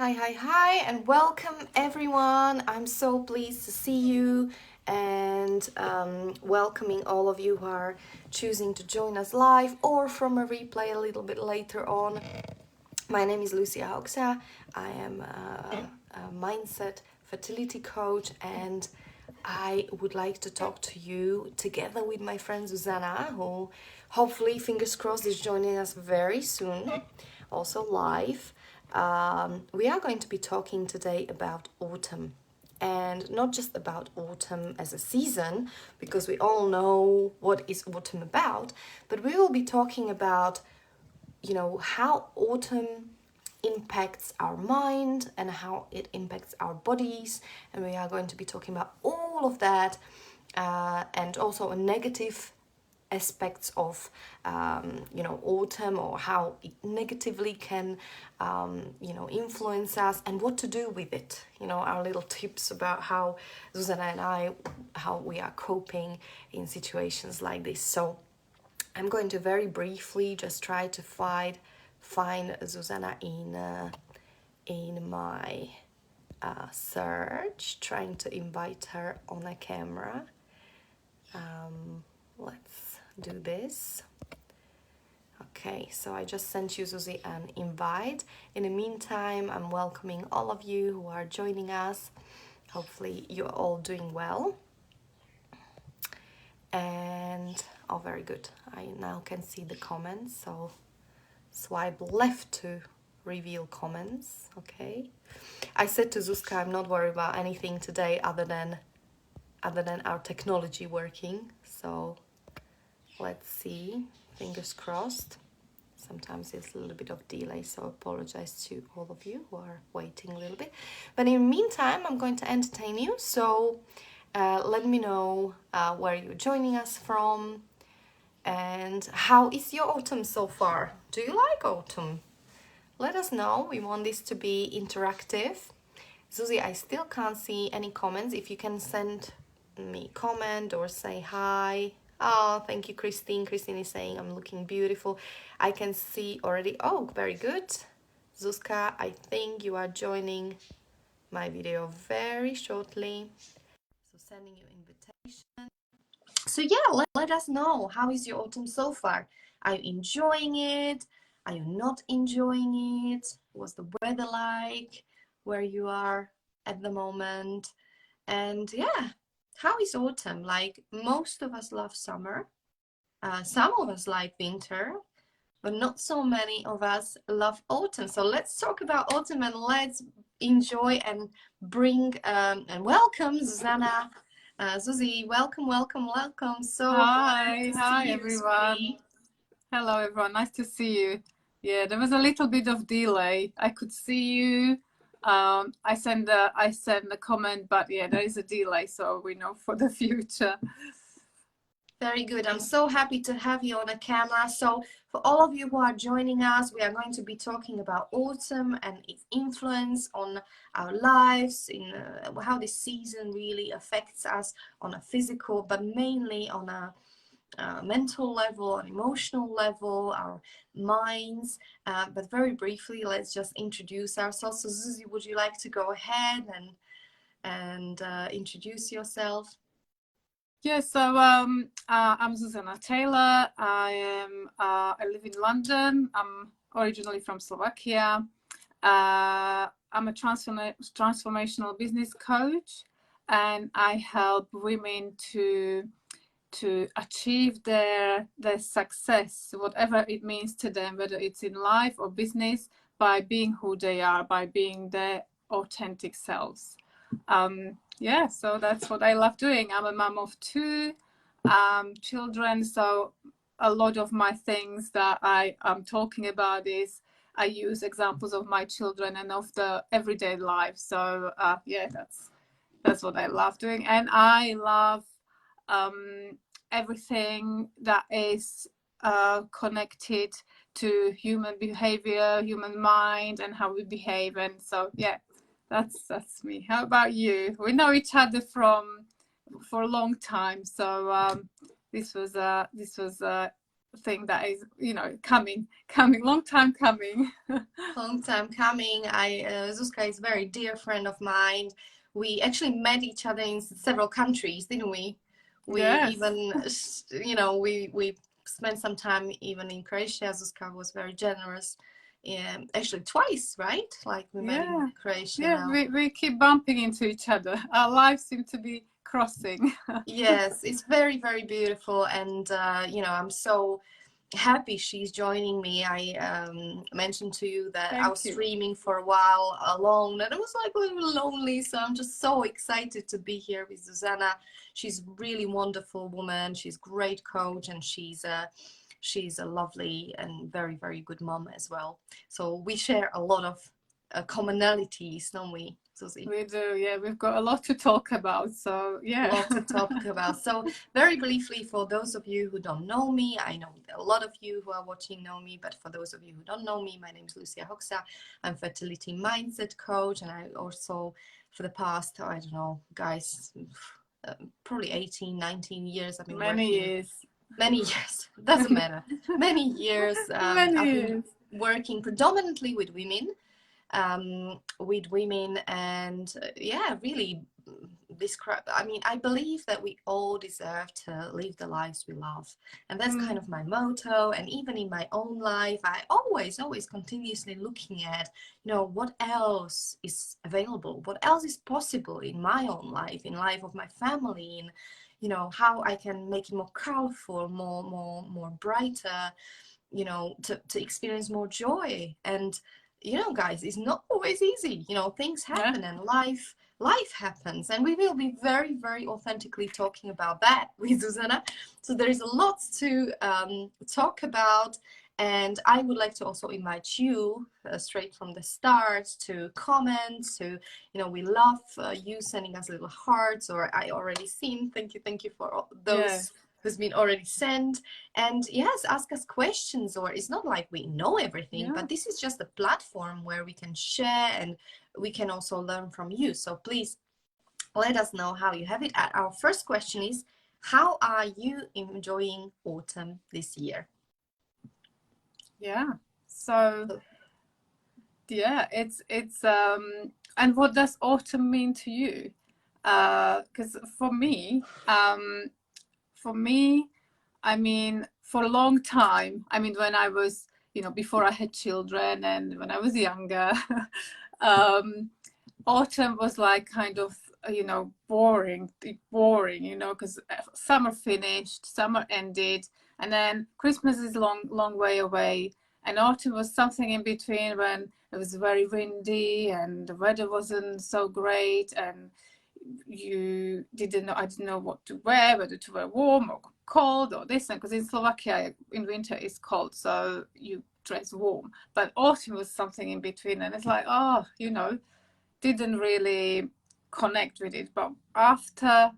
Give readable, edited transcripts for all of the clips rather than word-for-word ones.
Hi, and welcome everyone. I'm so pleased to see you and welcoming all of you who are choosing to join us live or from a replay a little bit later on. My name is Lucia Hoxha. I am a mindset fertility coach, and I would like to talk to you together with my friend Susanna, who hopefully, fingers crossed, is joining us very soon, also live. We are going to be talking today about autumn, and not just about autumn as a season, because we all know what is autumn about, but we will be talking about how autumn impacts our mind and how it impacts our bodies, and we are going to be talking about all of that, and also a negative aspects of autumn, or how it negatively can influence us, and what to do with it, our little tips about how Susanna and I, how we are coping in situations like this. So I'm going to very briefly just try to find Susanna in my search, trying to invite her on a camera. Let's do this. Okay, so I just sent you, Susie, an invite. In the meantime, I'm welcoming all of you who are joining us. Hopefully you're all doing well. And, oh, very good. I now can see the comments, so swipe left to reveal comments. Okay. I said to Zuzka, I'm not worried about anything today other than our technology working. So let's see. Fingers crossed. Sometimes there's a little bit of delay, so I apologize to all of you who are waiting a little bit. But in the meantime, I'm going to entertain you. So let me know where you're joining us from, and how is your autumn so far? Do you like autumn? Let us know. We want this to be interactive. Susie, I still can't see any comments. If you can send me comment or say hi. Oh, thank you, Christine. Christine is saying I'm looking beautiful. I can see already. Oh, very good. Zuzka, I think you are joining my video very shortly. So sending you invitation. So yeah, let us know. How is your autumn so far? Are you enjoying it? Are you not enjoying it? What's the weather like where you are at the moment? And yeah, how is autumn? Like, most of us love summer. Some of us like winter, but not so many of us love autumn. So let's talk about autumn, and let's enjoy and bring and welcome Susanna. Susie, welcome. So glad to Hi see you, everyone. sweetie. Hello everyone, nice to see you. Yeah, there was a little bit of delay. I could see you. I send a comment, but yeah, there is a delay, so we know for the future. Very good. I'm so happy to have you on a camera. So for all of you who are joining us, we are going to be talking about autumn and its influence on our lives, in how this season really affects us on a physical, but mainly on a mental level, an emotional level, our minds. But very briefly, let's just introduce ourselves. So Susie, would you like to go ahead and introduce yourself? Yeah, so I'm Susanna Taylor. I live in London. I'm originally from Slovakia. I'm a transformational business coach, and I help women to achieve their success, whatever it means to them, whether it's in life or business, by being who they are, by being their authentic selves. Yeah, so that's what I love doing. I'm a mom of two children, so a lot of my things that I am talking about is I use examples of my children and of the everyday life. So yeah, that's what I love doing, and I love everything that is connected to human behavior, human mind, and how we behave. And so yeah, that's me. How about you? We know each other for a long time, so this was thing that is, you know, coming, long time coming. Long time coming. Zuzka is a very dear friend of mine. We actually met each other in several countries, didn't we? We Yes. even, you know, we spent some time even in Croatia. Zuzka was very generous. Actually twice, right? Like we met in Croatia now. We keep bumping into each other. Our lives seem to be crossing. Yes, it's very, very beautiful. And, you know, I'm so happy she's joining me. I mentioned to you that I was streaming for a while alone, and it was like a little lonely, so I'm just so excited to be here with Zuzana. She's a really wonderful woman. She's a great coach, and she's a lovely and very, very good mom as well. So we share a lot of commonalities, don't we, Susie? We do, yeah. We've got a lot to talk about, so yeah. A lot to talk about. So very briefly, for those of you who don't know me, I know a lot of you who are watching know me, but for those of you who don't know me, my name is Lucia Hoxa. I'm fertility mindset coach, and I also, for the past, I don't know, guys, probably 18, 19 years, I've been Many years. Many years, doesn't matter. Many years. I've been working predominantly with women. And yeah, really describe, I mean, I believe that we all deserve to live the lives we love, and that's kind of my motto. And even in my own life, I always continuously looking at, you know, what else is available, what else is possible in my own life, in life of my family, in, you know, how I can make it more colorful, more brighter, you know, to experience more joy. And you know, guys, it's not always easy. You know, things happen, and life happens, and we will be very, very authentically talking about that with Zuzana. So there is a lot to talk about, and I would like to also invite you straight from the start to comment. To, you know, we love you sending us little hearts, or I already seen. Thank you for all those who's been already sent. And yes, ask us questions. Or it's not like we know everything, but this is just a platform where we can share, and we can also learn from you. So please let us know how you have it. Our first question is, how are you enjoying autumn this year? Yeah, so yeah, it's and what does autumn mean to you? Because for me, I mean, for a long time, I mean, when I was, you know, before I had children and when I was younger, autumn was like kind of, you know, boring, you know, because summer finished, summer ended, and then Christmas is long way away. And autumn was something in between, when it was very windy and the weather wasn't so great, and I didn't know what to wear, whether to wear warm or cold or this, because in Slovakia in winter it's cold, so you dress warm. But autumn was something in between, and it's like, oh, you know, didn't really connect with it. But after,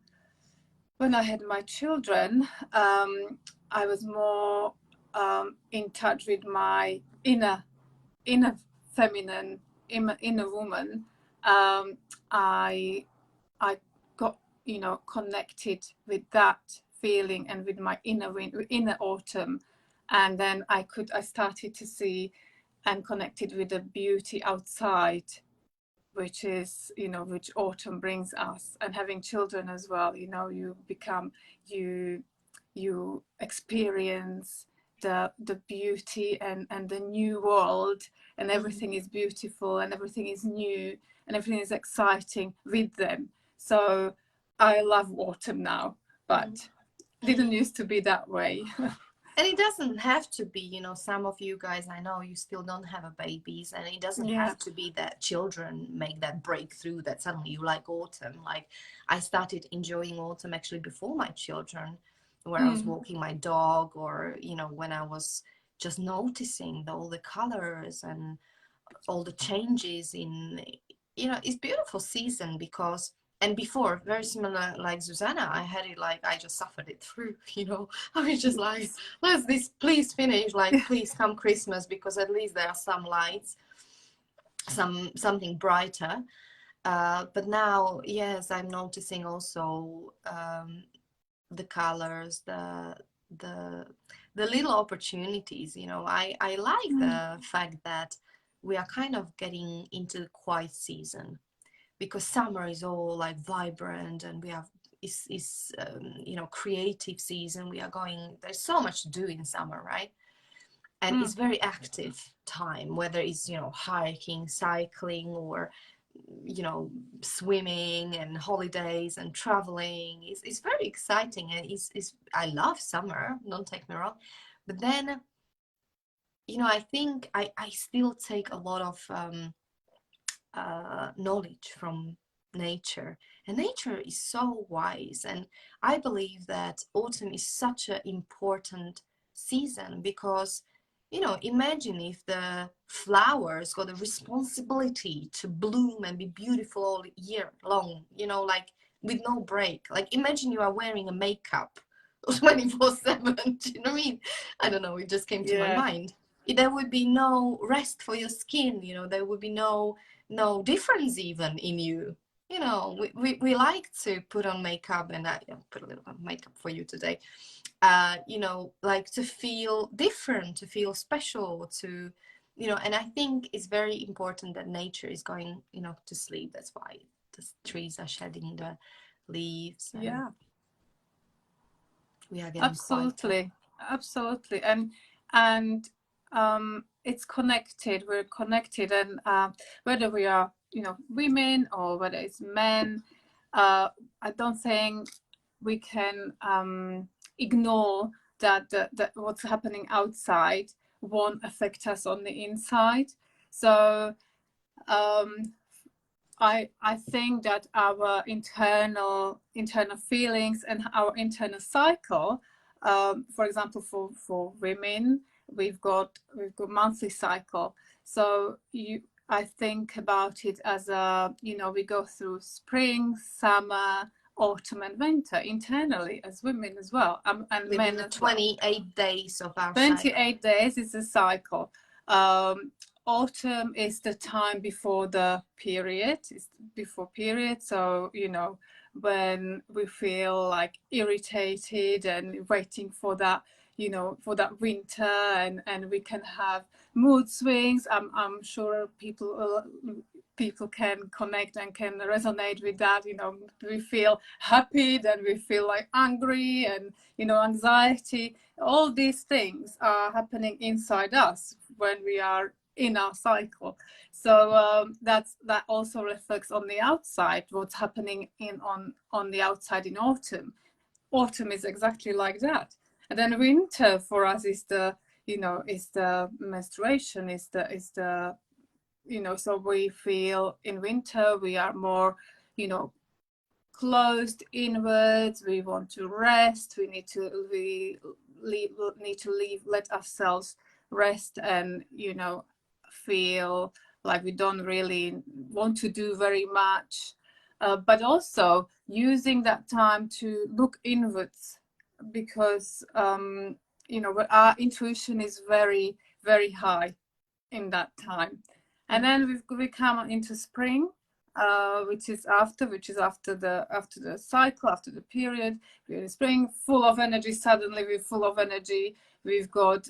when I had my children, I was more in touch with my inner feminine, inner woman. I got, you know, connected with that feeling and with my inner autumn, and then I started to see and connected with the beauty outside, which is, you know, which autumn brings us. And having children as well, you know, you experience the beauty and the new world, and everything is beautiful and everything is new and everything is exciting with them. So I love autumn now, but didn't used to be that way. And it doesn't have to be, you know, some of you guys, I know you still don't have a babies, and it doesn't have to be that children make that breakthrough that suddenly you like autumn. Like, I started enjoying autumn actually before my children, where I was walking my dog, or, you know, when I was just noticing all the colors and all the changes in, you know, it's beautiful season. Because, and before, very similar like Zuzana, I had it like, I just suffered it through, you know. I was just like, let's this please finish, like please come Christmas, because at least there are some lights, something brighter. But now, yes, I'm noticing also the colors, the the little opportunities, you know. I like the fact that we are kind of getting into the quiet season, because summer is all like vibrant, and we have is you know, creative season. We are going, there's so much to do in summer, right? And it's very active time, whether it's, you know, hiking, cycling, or, you know, swimming and holidays and traveling. It's very exciting, and it's I love summer, don't take me wrong, but then, you know, I think I still take a lot of knowledge from nature, and nature is so wise. And I believe that autumn is such an important season, because, you know, imagine if the flowers got the responsibility to bloom and be beautiful all year long, you know, like with no break. Like imagine you are wearing a makeup 24/7. Do you know what I mean? I don't know, it just came to my mind. There would be no rest for your skin, you know, there would be no difference even in you. You know, we like to put on makeup, and I put a little bit of makeup for you today. You know, like to feel different, to feel special, to, you know, and I think it's very important that nature is going, you know, to sleep. That's why the trees are shedding the leaves. And Yeah, we are getting absolutely, quieter. absolutely, and it's connected. We're connected, and whether we are, you know, women or whether it's men, I don't think we can ignore that what's happening outside won't affect us on the inside. So I think that our internal feelings and our internal cycle, for example, for women, we've got monthly cycle. So I think about it as a, you know, we go through spring, summer, autumn, and winter internally as women as well, and Within men the as well. 28 days of our 28 days is a cycle. Autumn is the time before the period. It's before period. So, you know, when we feel like irritated and waiting for that, you know, for that winter, and we can have mood swings. I'm sure people can connect and can resonate with that. You know, we feel happy, then we feel like angry, and, you know, anxiety. All these things are happening inside us when we are in our cycle. So that also reflects on the outside, what's happening on the outside in autumn. Autumn is exactly like that. And then winter for us is the, you know, is the menstruation, is the you know, so we feel in winter we are more, you know, closed inwards. We want to rest. We need to let ourselves rest, and, you know, feel like we don't really want to do very much, but also using that time to look inwards, because you know, our intuition is very, very high in that time. And then we come into spring, which is after the cycle, after the period. We're in spring, full of energy. Suddenly we're full of energy. We've got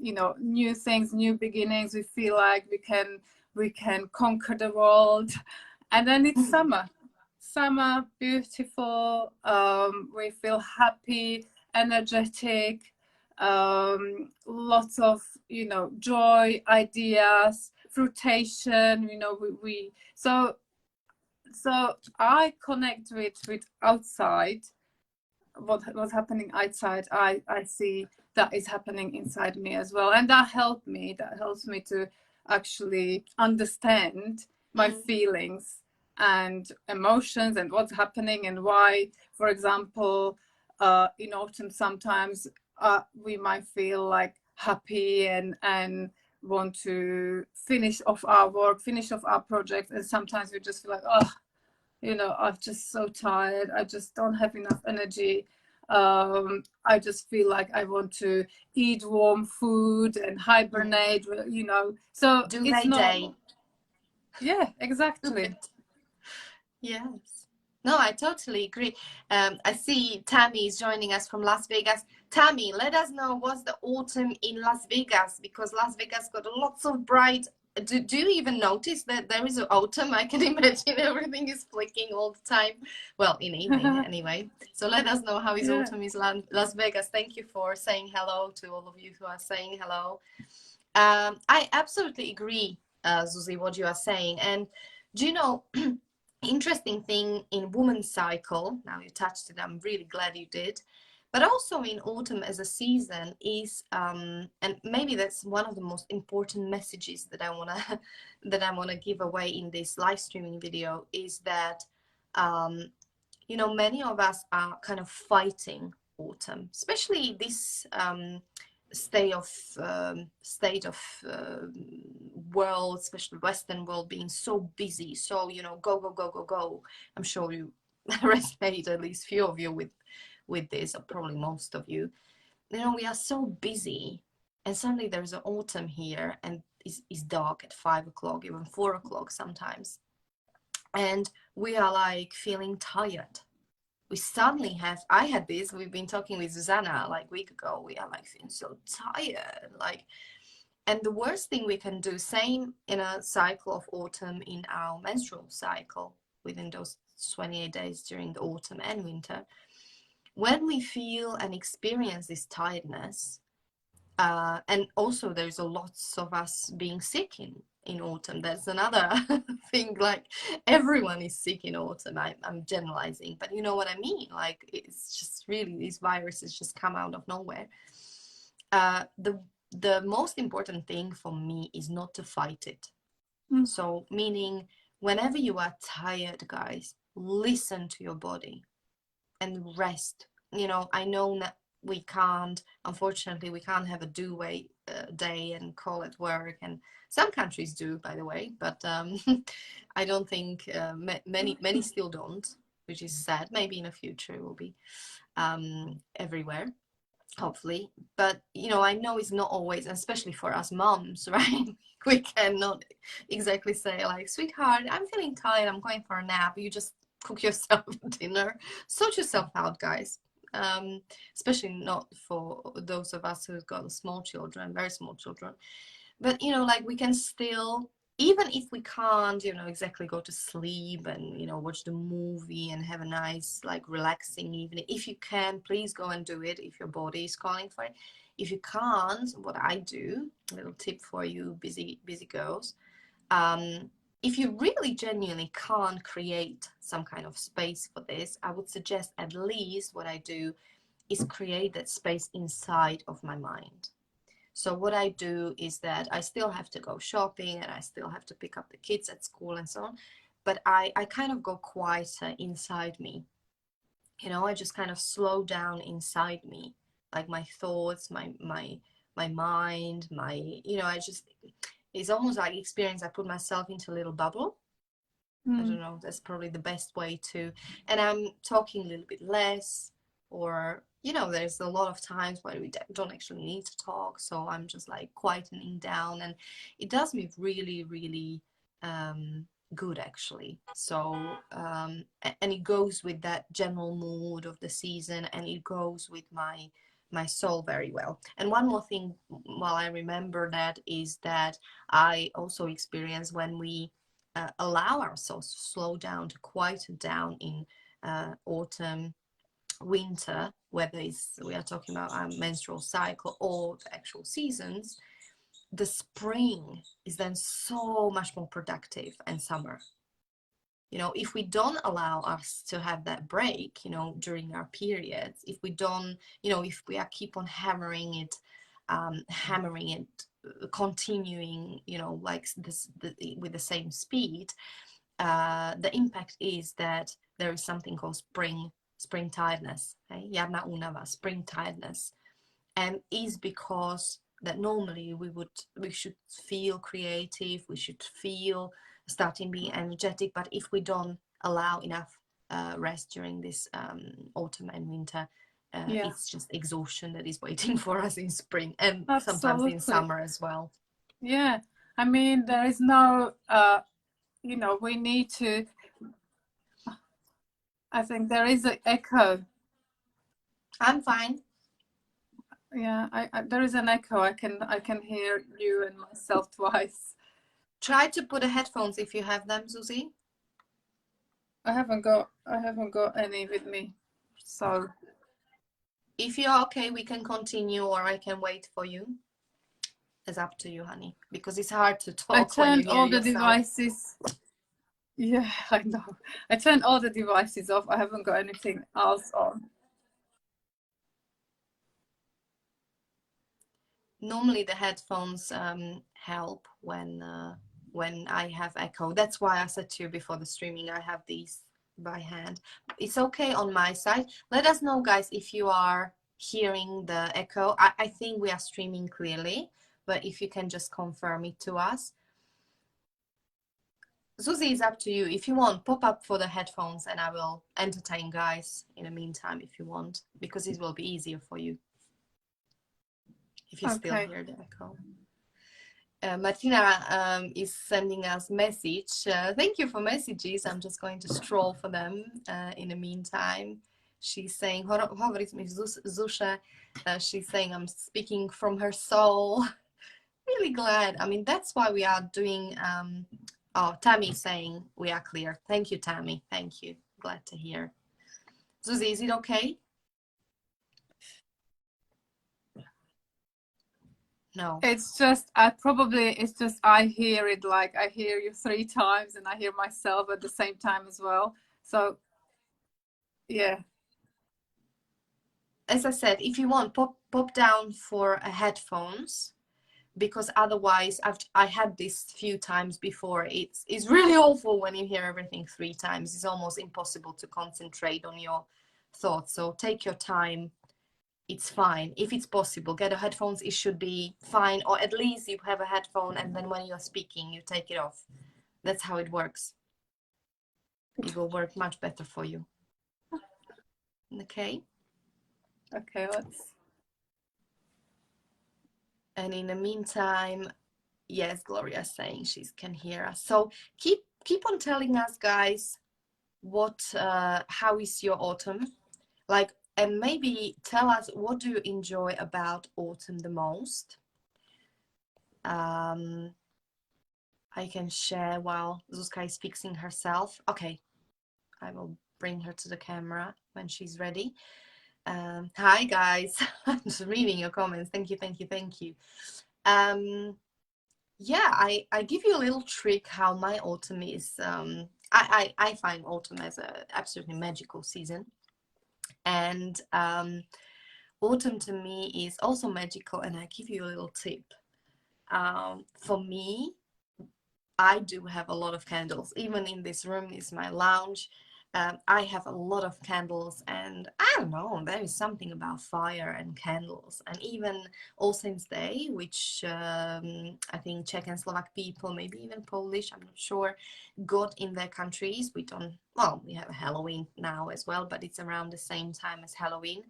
you know, new things, new beginnings. We feel like we can conquer the world. And then it's summer, beautiful. We feel happy, energetic, lots of, you know, joy, ideas, fruition. You know, we so I connect with outside, what's happening outside. I see that is happening inside me as well, and that helps me to actually understand my feelings and emotions and what's happening, and why, for example, in autumn sometimes we might feel like happy and want to finish off our work, finish off our project, and sometimes we just feel like, oh, you know, I'm just so tired. I just don't have enough energy. I just feel like I want to eat warm food and hibernate, you know. So it's not. Yeah, exactly. Yes. No, I totally agree. I see Tammy is joining us from Las Vegas. Tammy, let us know what's the autumn in Las Vegas, because Las Vegas got lots of bright. Do you even notice that there is an autumn? I can imagine everything is flicking all the time. Well, in evening anyway. So let us know how is Yeah. autumn is Las Vegas. Thank you for saying hello to all of you who are saying hello. I absolutely agree, Zuzi, what you are saying. And do you know, interesting thing in woman's cycle, now you touched it, I'm really glad you did, but also in autumn as a season is, and maybe that's one of the most important messages that I wanna that I wanna give away in this live streaming video, is that you know, many of us are kind of fighting autumn, especially this state of world, especially Western world, being so busy. So you know, go go go go go. I'm sure you resonate, at least few of you, with this, or probably most of you. You know, we are so busy, and suddenly there's an autumn here, and it's dark at 5 o'clock, even 4 o'clock sometimes, and we are like feeling tired. We suddenly have, I had this, we've been talking with Susanna like a week ago, we are like feeling so tired, like, and the worst thing we can do, same in a cycle of autumn, in our menstrual cycle, within those 28 days during the autumn and winter, when we feel and experience this tiredness, and also there's a lots of us being sick in autumn. That's another thing, like everyone is sick in autumn. I'm generalizing, but you know what I mean, like it's just really, these viruses just come out of nowhere. The most important thing for me is not to fight it. So meaning, whenever you are tired, guys, listen to your body and rest. You know, I know that we can't, unfortunately, we can't have a do-away day and call it work. And some countries do, by the way, but I don't think many still don't, which is sad. Maybe in the future it will be everywhere, hopefully. But you know, I know it's not always, especially for us moms, right? We cannot exactly say like, sweetheart, I'm feeling tired, I'm going for a nap. You just cook yourself dinner, sort yourself out, guys. Especially not for those of us who've got small children, very small children. But you know, like we can still, even if we can't, you know, exactly go to sleep and, you know, watch the movie and have a nice, like, relaxing evening. If you can, please go and do it if your body is calling for it. If you can't, what I do, a little tip for you busy girls, if you really genuinely can't create some kind of space for this, I would suggest, at least what I do is create that space inside of my mind. So what I do is that I still have to go shopping and I still have to pick up the kids at school and so on, but I kind of go quieter inside me. You know, I just kind of slow down inside me, like my thoughts, my mind, my, you know, I just, it's almost like experience. I put myself into a little bubble. I don't know, that's probably the best way to, and I'm talking a little bit less, or, you know, there's a lot of times where we don't actually need to talk. So I'm just like quietening down, and it does me really, really good, actually. So, and it goes with that general mood of the season, and it goes with my soul very well. And one more thing, while I remember that, is that I also experience when we allow ourselves to slow down, to quieten down in autumn, winter, whether it's, we are talking about our menstrual cycle or the actual seasons, the spring is then so much more productive, and summer. You know, if we don't allow us to have that break, you know, during our periods, if we don't, you know, if we are keep on hammering it, continuing, you know, like this, with the same speed, the impact is that there is something called spring tiredness, okay? Jarna únava, spring tiredness, and is because that normally we should feel creative, we should feel starting being energetic, but if we don't allow enough rest during this autumn and winter, it's just exhaustion that is waiting for us in spring, and sometimes in summer as well. Yeah, I mean, there is no, you know, we need to, I think there is an echo. I'm fine. Yeah, there is an echo. I can hear you and myself twice. Try to put the headphones if you have them, Susie. I haven't got any with me, so If you're okay, we can continue, or I can wait for you. It's up to you, honey, because it's hard to I talk when you turned hear all the yourself. devices. Yeah, I know. I turned all the devices off. I haven't got anything else on. Normally the headphones help when I have echo. That's why I said to you before the streaming, I have these by hand. It's okay on my side. Let us know, guys, if you are hearing the echo. I think we are streaming clearly, but if you can just confirm it to us. Susie, it's up to you. If you want, pop up for the headphones and I will entertain guys in the meantime if you want, because it will be easier for you if you still hear the echo. Martina is sending us message. Thank you for messages. I'm just going to stroll for them in the meantime. She's saying, hovorí mi Zuše. She's saying, I'm speaking from her soul. Really glad. I mean, that's why we are doing, oh, Tammy saying we are clear. Thank you, Tammy. Thank you. Glad to hear. Susie, is it okay? No. It's just I hear it, like I hear you 3 times and I hear myself at the same time as well. So yeah. As I said, if you want, pop down for headphones, because otherwise I had this few times before. It's really awful when you hear everything 3 times. It's almost impossible to concentrate on your thoughts. So take your time. It's fine. If it's possible, get a headphones. It should be fine, or at least you have a headphone and then when you're speaking, you take it off. That's how it works. It will work much better for you. Okay? Okay, let's. And in the meantime, yes, Gloria's saying she can hear us. So keep on telling us, guys, what how is your autumn like, and maybe tell us what do you enjoy about autumn the most. I can share while Zuzka is fixing herself. Okay, I will bring her to the camera when she's ready. Hi guys. I'm just reading your comments. Thank you. Yeah, I give you a little trick how my autumn is. I find autumn as a absolutely magical season, and autumn to me is also magical. And I give you a little tip. For me, I do have a lot of candles. Even in this room is my lounge. I have a lot of candles, and I don't know, there is something about fire and candles. And even All Saints Day, which I think Czech and Slovak people, maybe even Polish, I'm not sure, got in their countries. We have Halloween now as well, but it's around the same time as Halloween.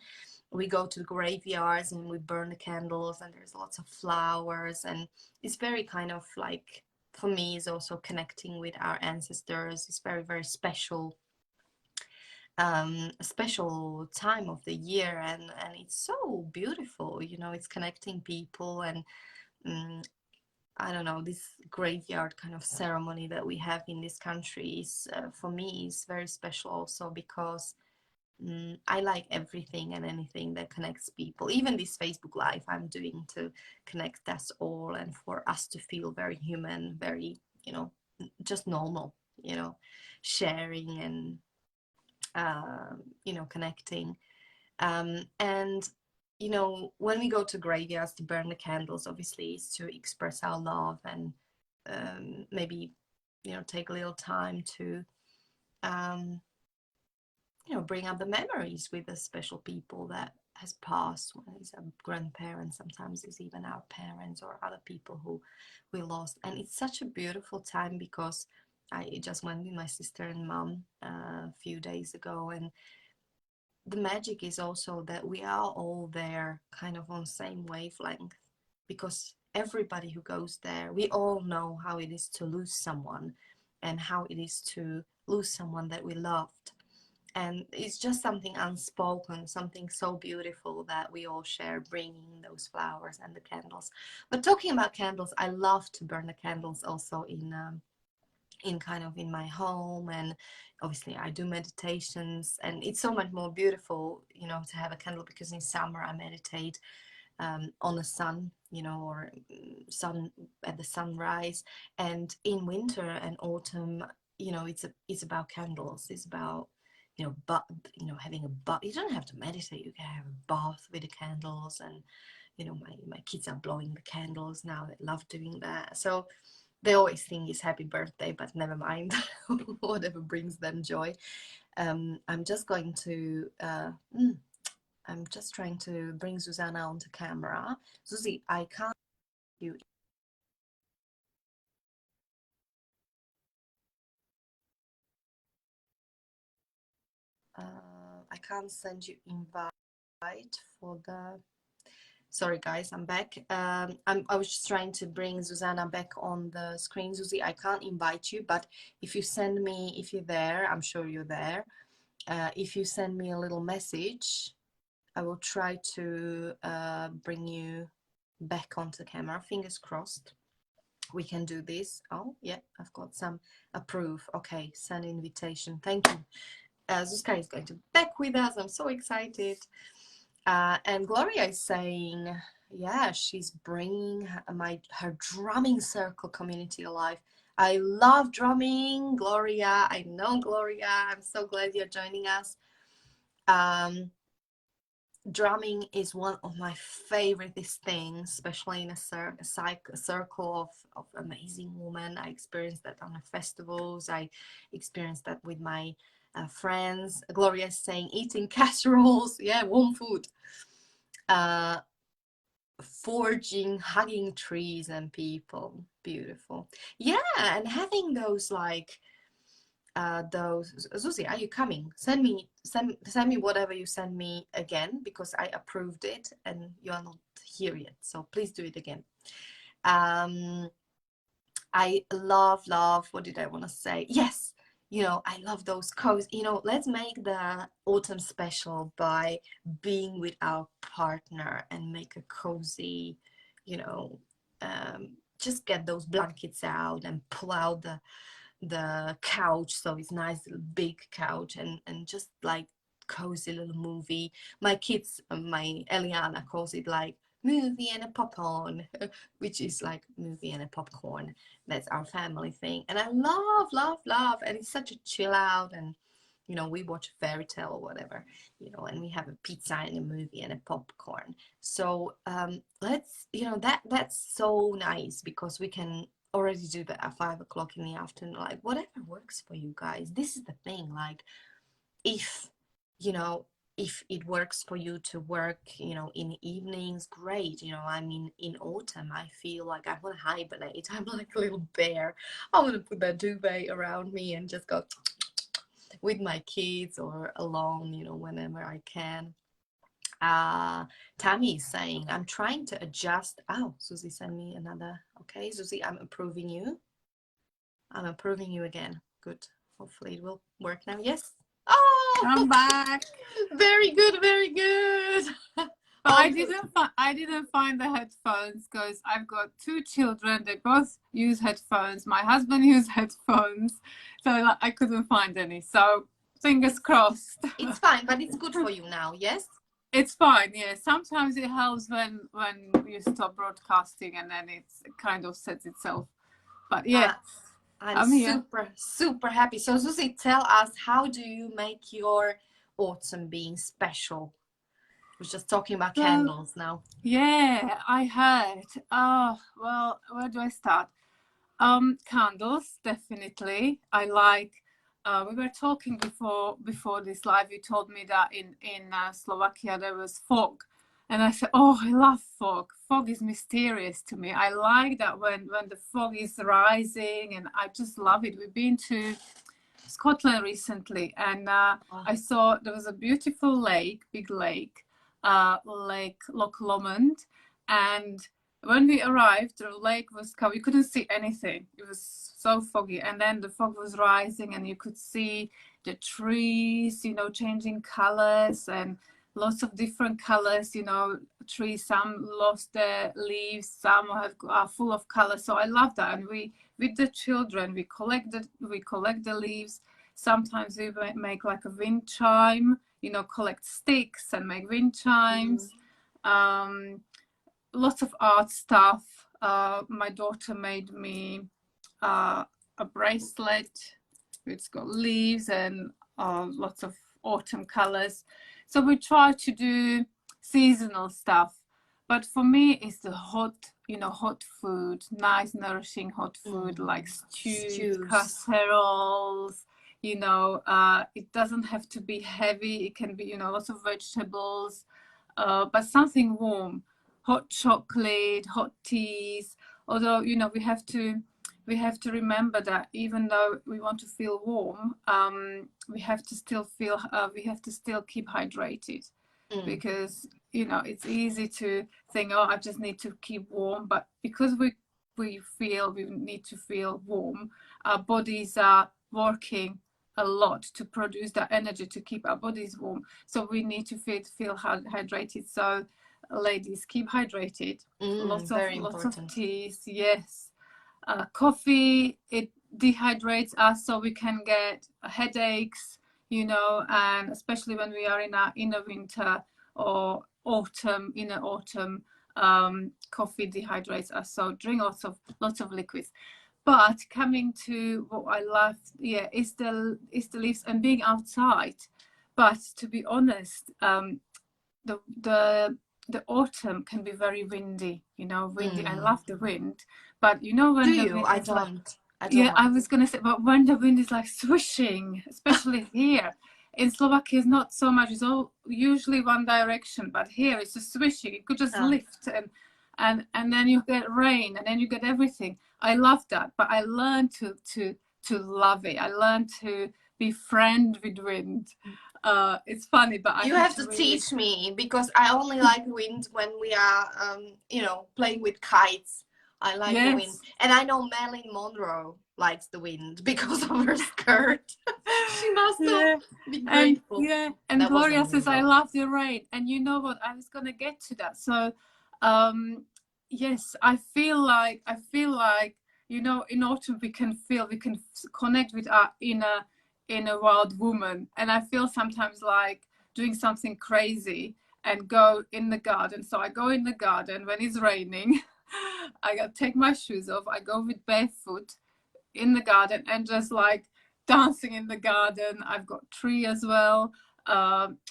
We go to the graveyards and we burn the candles, and there's lots of flowers, and it's very kind of like, for me, is also connecting with our ancestors. It's very, very special, a special time of the year, and it's so beautiful. It's connecting people, and I don't know, this graveyard kind of ceremony that we have in this country is, for me, is very special also because I like everything and anything that connects people. Even this Facebook Live I'm doing to connect us all and for us to feel very human, very, just normal, sharing and, connecting. And, when we go to graveyards to burn the candles, obviously, is to express our love and maybe, take a little time to bring up the memories with the special people that has passed, when it's our grandparents, sometimes it's even our parents or other people who we lost. And it's such a beautiful time because I just went with my sister and mom a few days ago, and the magic is also that we are all there kind of on the same wavelength, because everybody who goes there, we all know how it is to lose someone and how it is to lose someone that we loved. And it's just something unspoken, something so beautiful that we all share, bringing those flowers and the candles. But talking about candles, I love to burn the candles also in kind of in my home, and obviously I do meditations, and it's so much more beautiful, you know, to have a candle, because in summer I meditate on the sun, you know, or sun at the sunrise, and in winter and autumn, you know, it's about candles. It's about, you know, but you know, having a bath. You don't have to meditate. You can have a bath with the candles, and you know, my kids are blowing the candles now. They love doing that. So they always think it's happy birthday, but never mind, whatever brings them joy. I'm just going to I'm just trying to bring Susanna onto camera. Susie, I can't you. I can't send you invite for the. Sorry, guys, I'm back. I was just trying to bring Susanna back on the screen. Susie, I can't invite you, but if you send me, if you're there, I'm sure you're there. If you send me a little message, I will try to bring you back onto camera. Fingers crossed. We can do this. Oh, yeah, I've got some approve. Okay, send invitation. Thank you. Zuzka is going to be back with us. I'm so excited. And Gloria is saying, yeah, she's bringing her drumming circle community alive. I love drumming, Gloria. I know Gloria. I'm so glad you're joining us. Drumming is one of my favorite things, especially in a circle of amazing women. I experienced that on the festivals. I experienced that with my friends. Gloria is saying eating casseroles, yeah, warm food. Forging, hugging trees and people, beautiful. Yeah, and having those like those. Susie, are you coming? Send me whatever you send me again, because I approved it and you are not here yet, so please do it again. I love, what did I want to say? Yes, you know, I love those cozy, you know, let's make the autumn special by being with our partner and make a cozy, you know, just get those blankets out and pull out the couch, so it's nice little big couch, and just like cozy little movie. My kids, my Eliana calls it like movie and a popcorn, which is like movie and a popcorn. That's our family thing, and I love, and it's such a chill out. And you know, we watch a fairy tale or whatever, you know, and we have a pizza and a movie and a popcorn. So let's, you know, that's so nice, because we can already do that at 5 o'clock in the afternoon, like whatever works for you guys. This is the thing, like if, you know, if it works for you to work, you know, in the evenings, great. You know, I mean, in autumn, I feel like I want to hibernate. I'm like a little bear. I want to put that duvet around me and just go with my kids or alone, you know, whenever I can. Tammy is saying, I'm trying to adjust. Oh, Susie sent me another. Okay, Susie, I'm approving you. I'm approving you again. Good. Hopefully it will work now. Yes. Oh, I'm back. Very good, very good. But I didn't find the headphones because I've got two children. They both use headphones. My husband uses headphones, so I couldn't find any. So fingers crossed. It's fine, but it's good for you now. Yes. It's fine. Yeah. Sometimes it helps when you stop broadcasting and then it kind of sets itself. But yeah, I'm here. super happy. So Susie, tell us, how do you make your autumn being special? We're just talking about candles now. Yeah, I heard. Oh, well, where do I start? Candles, definitely. I like. We were talking before this live. You told me that in Slovakia there was fog, and I said, "Oh, I love fog. Fog is mysterious to me. I like that when the fog is rising, and I just love it." We've been to Scotland recently, and I saw there was a beautiful lake, big lake, Lake Loch Lomond, and when we arrived, the lake was covered. You couldn't see anything. It was so foggy. And then the fog was rising and you could see the trees, you know, changing colors and lots of different colors, you know, trees. Some lost their leaves, some are full of colors. So I love that. And we, with the children, we collect the leaves. Sometimes we make like a wind chime, you know, collect sticks and make wind chimes. Lots of art stuff. My daughter made me a bracelet. It's got leaves and lots of autumn colors. So we try to do seasonal stuff. But for me, it's the hot, you know, hot food, nice, nourishing hot food like stews, casseroles. You know, it doesn't have to be heavy. It can be, you know, lots of vegetables, but something warm. Hot chocolate, hot teas. Although, you know, we have to remember that even though we want to feel warm, we have to still keep hydrated, because, you know, it's easy to think, oh, I just need to keep warm, but because we feel we need to feel warm, our bodies are working a lot to produce that energy to keep our bodies warm. So we need to feel hydrated. So ladies, keep hydrated. Lots of teas, yes. Coffee, it dehydrates us, so we can get headaches, you know, and especially when we are in a winter or autumn, coffee dehydrates us. So drink lots of liquids. But coming to what I love, yeah, is the leaves and being outside. But to be honest, the autumn can be very windy, you know, windy. I love the wind, but you know, when the wind I is don't. yeah, I was gonna say, but when the wind is like swishing, especially here in Slovakia, is not so much. It's all usually one direction, but here it's just swishing. It could just lift, and then you get rain, and then you get everything. I love that, but I learned to love it. I learned to be friend with wind. It's funny, but you have to teach me, because I only like wind when we are, you know, playing with kites. I like the wind, and I know Marilyn Monroe likes the wind because of her skirt. She must have been grateful. And Gloria says, I love the rain. And you know what? I was gonna get to that. So, yes, I feel like, you know, in autumn we can connect with our inner wild woman, and I feel sometimes like doing something crazy and go in the garden. So I go in the garden when it's raining. I gotta take my shoes off. I go with barefoot in the garden and just like dancing in the garden. I've got tree as well.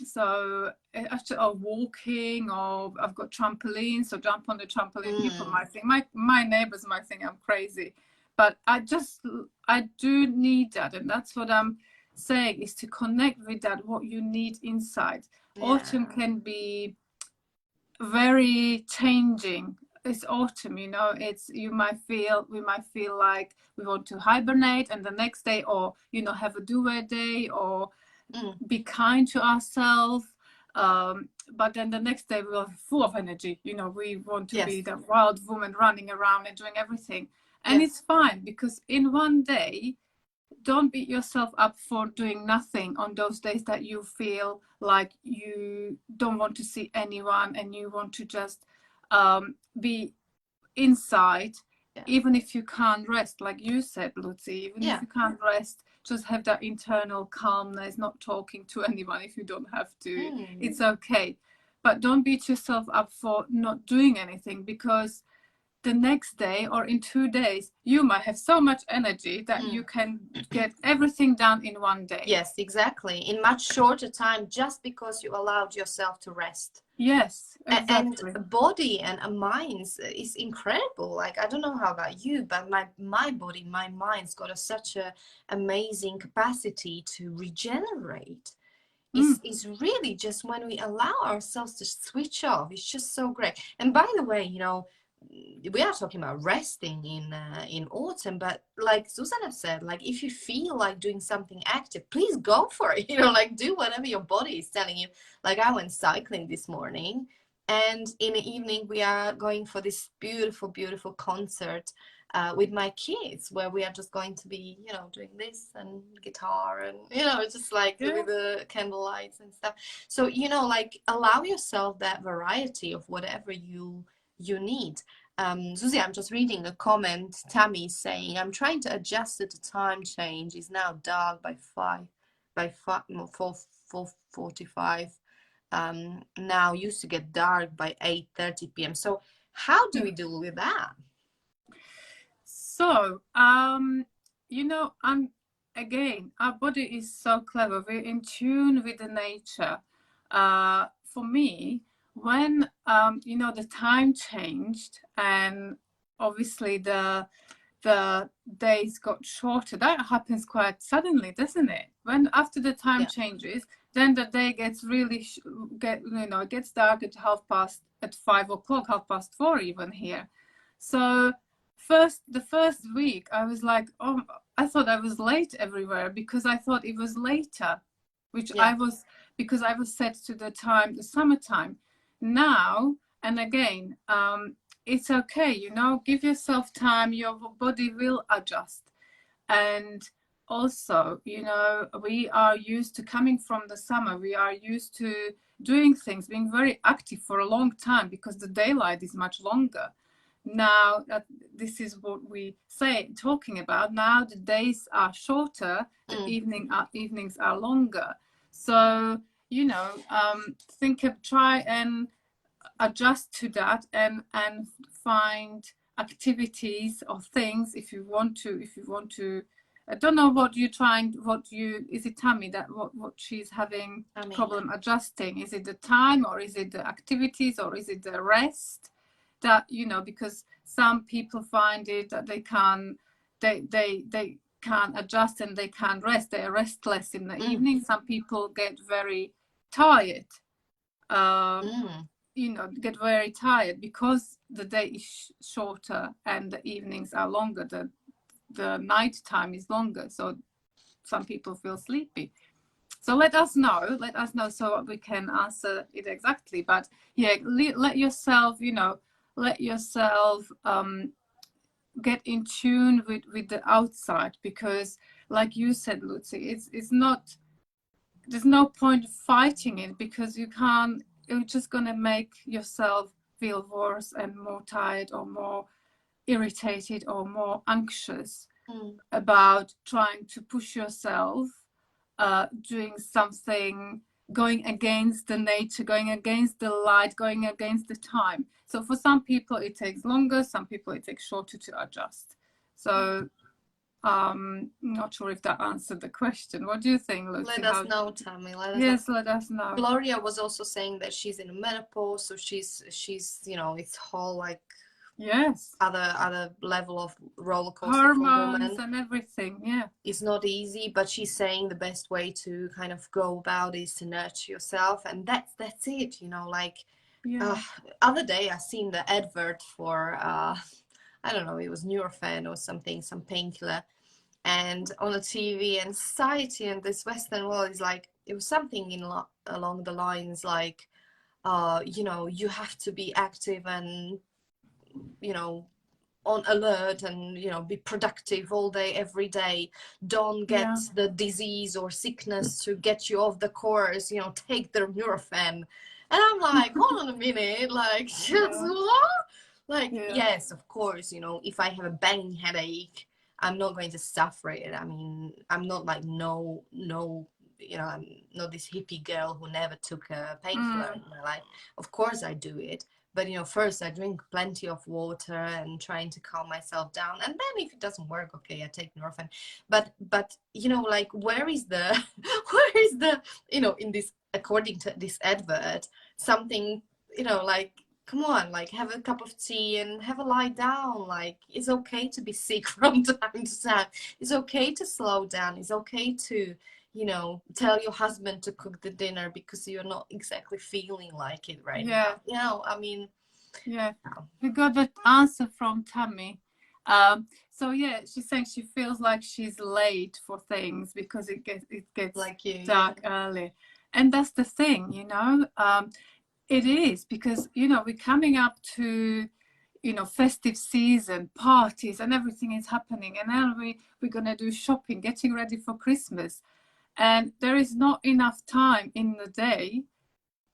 So actually, or walking, or I've got trampoline. So jump on the trampoline. People might think, my neighbors might think I'm crazy, but I do need that, and that's what I'm saying, is to connect with that, what you need inside. Autumn can be very changing. It's autumn, you know, we might feel like we want to hibernate, and the next day, or, you know, have a do-it day, or be kind to ourselves, but then the next day we're full of energy, you know, we want to be the wild woman running around and doing everything, and it's fine, because in one day, don't beat yourself up for doing nothing on those days that you feel like you don't want to see anyone and you want to just be inside. Even if you can't rest, like you said, Lucy, even if you can't rest, just have that internal calmness, not talking to anyone if you don't have to. It's okay, but don't beat yourself up for not doing anything, because the next day or in 2 days you might have so much energy that you can get everything done in one day. Yes, exactly, in much shorter time, just because you allowed yourself to rest. Yes, exactly. And body and a mind is incredible. Like, I don't know how about you, but my body, my mind's got such a amazing capacity to regenerate. It's really just when we allow ourselves to switch off, it's just so great. And by the way, you know, we are talking about resting in autumn, but like Susanna said, like, if you feel like doing something active, please go for it. You know, like, do whatever your body is telling you. Like, I went cycling this morning, And in the evening, we are going for this beautiful, beautiful concert with my kids, where we are just going to be, you know, doing this and guitar and, you know, just like Yeah. with the candle lights and stuff. So, you know, like allow yourself that variety of whatever you need. Susie, I'm just reading a comment. Tammy saying, I'm trying to adjust to the time change. It's now dark by 4:45. Now used to get dark by 8:30 p.m. So how do we deal with that? So, you know, again, our body is so clever. We're in tune with the nature. For me, when you know, the time changed, and obviously the days got shorter. That happens quite suddenly, doesn't it? When after the time changes, then the day gets really it gets dark at 5 o'clock, 4:30 even here. So the first week I was like, oh, I thought I was late everywhere because I thought it was later, which I was, because I was set to the summertime. Now and again, it's okay, you know, give yourself time, your body will adjust. And also, you know, we are used to coming from the summer, we are used to doing things, being very active for a long time because the daylight is much longer. Now that this is what we say, talking about, now the days are shorter, the evenings are longer. So, you know, try and adjust to that, and find activities or things if you want to. I don't know what you're trying, is it Tammy that what she's having problem adjusting? Is it the time, or is it the activities, or is it the rest? That, you know, because some people find it that they can't adjust and they can't rest, they're restless in the evening. Some people get very tired, you know, get very tired because the day is shorter and the evenings are longer, the night time is longer, so some people feel sleepy. So let us know so we can answer it exactly. But yeah, let yourself, you know, get in tune with the outside, because like you said, Lucy, it's not, there's no point fighting it, because you're just going to make yourself feel worse and more tired or more irritated or more anxious about trying to push yourself, doing something, going against the nature, going against the light, going against the time. So for some people it takes longer, some people it takes shorter to adjust. So not sure if that answered the question. What do you think, Lucy? Let us know, Tammy. Let us know. Gloria was also saying that she's in menopause, so she's you know, it's whole like other level of roller coaster, hormones and everything. It's not easy, but she's saying the best way to kind of go about is to nurture yourself, and that's it, you know. Like other day I seen the advert for I don't know, it was Nurofen or something, some painkiller, and on the TV, and society and this Western world is like, it was something along the lines like, you know, you have to be active and, you know, on alert and, you know, be productive all day, every day. Don't get the disease or sickness to get you off the course, you know, take the Nurofen. And I'm like, hold on a minute, like, what? Like, yes, of course, you know, if I have a banging headache, I'm not going to suffer it. I mean, I'm not like, no, you know, I'm not this hippie girl who never took a painkiller in my life. Of course I do it. But, you know, first I drink plenty of water and trying to calm myself down. And then if it doesn't work, okay, I take Nurofen. But you know, like, where is the, you know, in this, according to this advert, something, you know, like, come on, like, have a cup of tea and have a lie down. Like, it's okay to be sick from time to time. It's okay to slow down. It's okay to, you know, tell your husband to cook the dinner because you're not exactly feeling like it right now. You know, I mean. We got that answer from Tammy. So yeah, she's saying she feels like she's late for things because it gets like dark early. And that's the thing, you know. It is, because, you know, we're coming up to, you know, festive season, parties and everything is happening. And then we're going to do shopping, getting ready for Christmas. And there is not enough time in the day,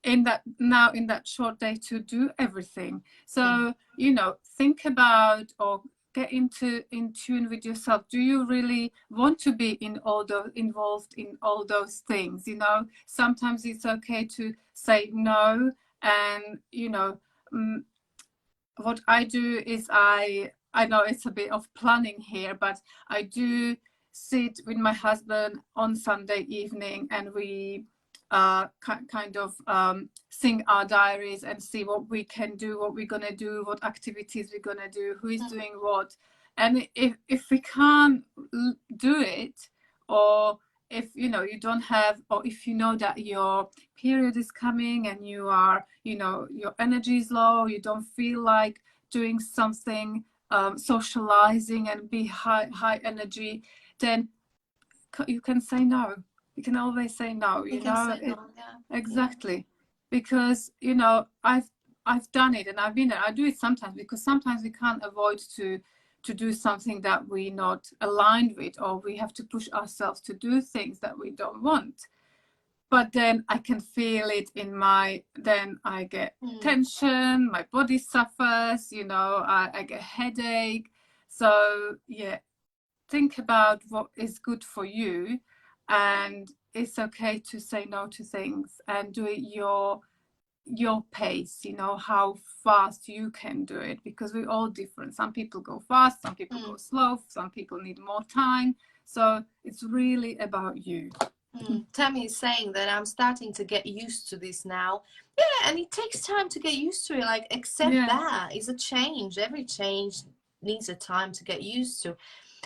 in that short day, to do everything. So, you know, think about, or get in tune with yourself. Do you really want to be involved in all those things? You know, sometimes it's okay to say no. And, you know, what I do is I know it's a bit of planning here, but I do sit with my husband on Sunday evening, and we kind of sing our diaries and see what we can do, what we're gonna do, what activities we're gonna do, who is doing what. And if we can't do it, or if, you know, you don't have, or if you know that your period is coming and you are, you know, your energy is low, you don't feel like doing something, socializing and be high energy, then you can say no. You can always say no, you know. No, yeah. Exactly. Because, you know, I've done it, and I've been there. I do it sometimes, because sometimes we can't avoid to do something that we're not aligned with, or we have to push ourselves to do things that we don't want. But then I can feel it then I get tension, my body suffers, you know, I get headache. So yeah, think about what is good for you, and it's okay to say no to things and do it your pace, you know, how fast you can do it, because we're all different. Some people go fast, some people go slow, some people need more time. So it's really about you. Tammy is saying that I'm starting to get used to this now. Yeah, and it takes time to get used to it. Like, accept that it's a change. Every change needs a time to get used to.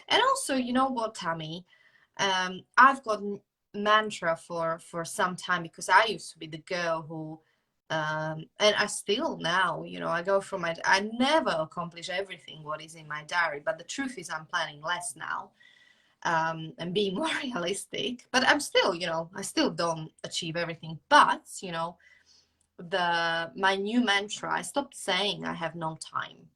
And also, you know what, Tammy? I've got mantra for some time, because I used to be the girl who, and I still now, you know, I go from I never accomplish everything what is in my diary, but the truth is I'm planning less now, and being more realistic. But I'm still, you know, I still don't achieve everything. But, you know, my new mantra, I stopped saying I have no time.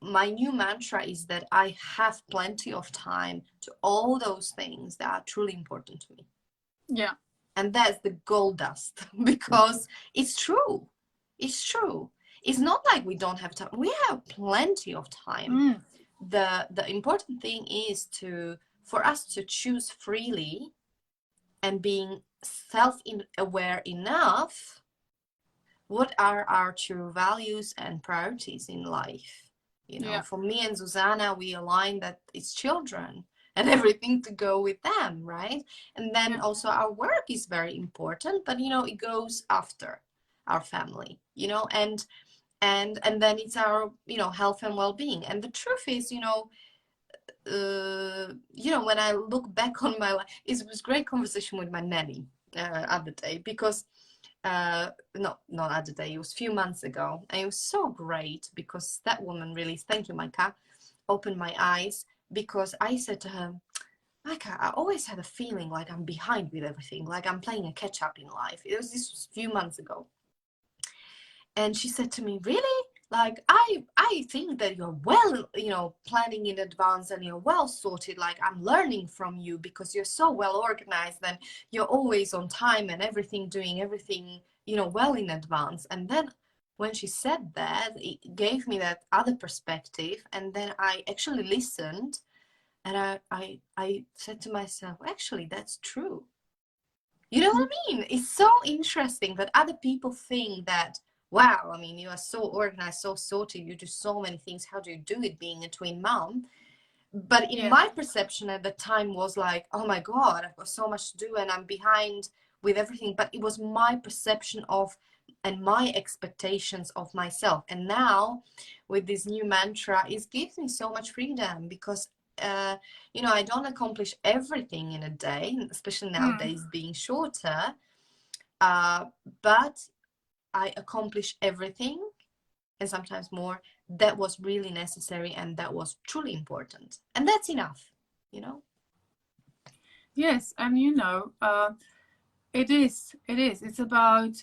My new mantra is that I have plenty of time to all those things that are truly important to me. Yeah. And that's the gold dust, because it's true. It's true. It's not like we don't have time. We have plenty of time. The important thing is for us to choose freely, and being self-aware enough what are our true values and priorities in life. You know, for me and Zuzana, we align that it's children and everything to go with them, right? And then also our work is very important, but, you know, it goes after our family, you know, and then it's our, you know, health and well-being. And the truth is, you know, when I look back on my life, it was great conversation with my nanny other day, because not other day, it was a few months ago, and it was so great, because that woman really, thank you, Micah, opened my eyes, because I said to her, Micah, I always had a feeling like I'm behind with everything, like I'm playing a catch up in life. This was a few months ago. And she said to me, really? Like, I think that you're well, you know, planning in advance, and you're well sorted. Like, I'm learning from you, because you're so well organized, and you're always on time and doing everything, you know, well in advance. And then when she said that, it gave me that other perspective. And then I actually listened, and I said to myself, actually, that's true. You know what I mean? It's so interesting that other people think that, wow, I mean, you are so organized, so sorted, you do so many things. How do you do it being a twin mom? But in my perception at the time was like, oh my God, I've got so much to do and I'm behind with everything. But it was my perception of and my expectations of myself. And now with this new mantra, it gives me so much freedom, because you know, I don't accomplish everything in a day, especially nowadays being shorter, but I accomplish everything, and sometimes more, that was really necessary and that was truly important. And that's enough, you know? Yes, and you know, It is. It's about